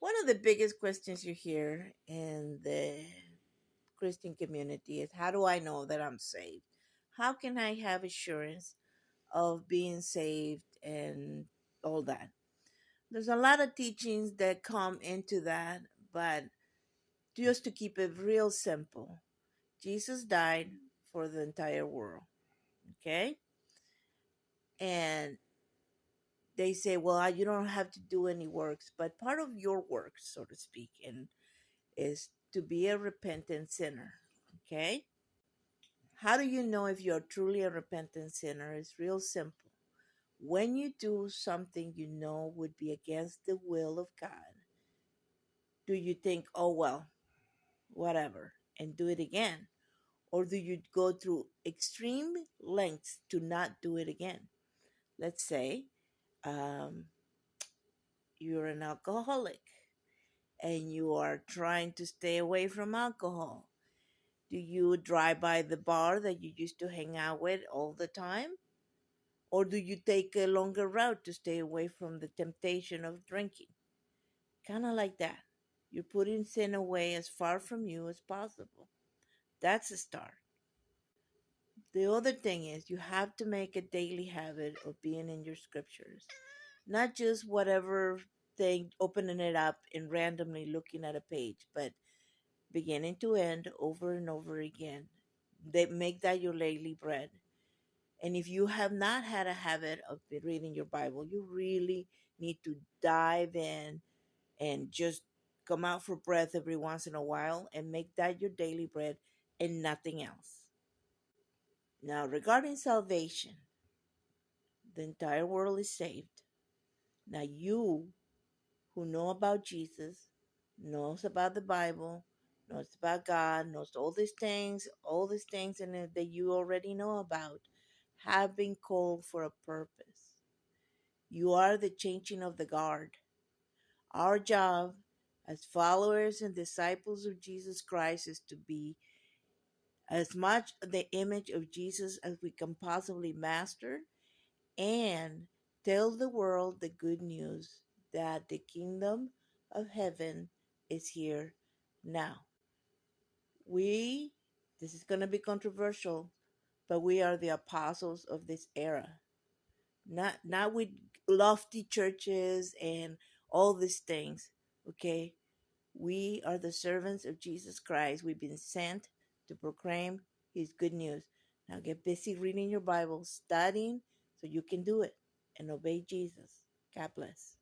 One of the biggest questions you hear in the Christian community is, how do I know that I'm saved? How can I have assurance of being saved and all that? There's a lot of teachings that come into that, but just to keep it real simple, Jesus died for the entire world, okay? And they say, well, you don't have to do any works, but part of your works, so to speak, and is to be a repentant sinner, okay? How do you know if you're truly a repentant sinner? It's real simple. When you do something you know would be against the will of God, do you think, oh, well, whatever, and do it again? Or do you go through extreme lengths to not do it again? Let's say um, you're an alcoholic and you are trying to stay away from alcohol. Do you drive by the bar that you used to hang out with all the time? Or do you take a longer route to stay away from the temptation of drinking? Kind of like that. You're putting sin away as far from you as possible. That's a start. The other thing is, you have to make a daily habit of being in your scriptures, not just whatever thing, opening it up and randomly looking at a page, but beginning to end over and over again. They make that your daily bread. And if you have not had a habit of reading your Bible, you really need to dive in and just come out for breath every once in a while and make that your daily bread and nothing else. Now, regarding salvation, the entire world is saved. Now, you who know about Jesus, knows about the Bible, knows about God, knows all these things that you already know about, have been called for a purpose. You are the changing of the guard. Our job as followers and disciples of Jesus Christ is to be as much the image of Jesus as we can possibly master and tell the world the good news that the kingdom of heaven is here now. We, this is going to be controversial, but we are the apostles of this era. Not with lofty churches and all these things, okay? We are the servants of Jesus Christ. We've been sent to proclaim his good news. Now get busy reading your Bible, studying so you can do it and obey Jesus. God bless.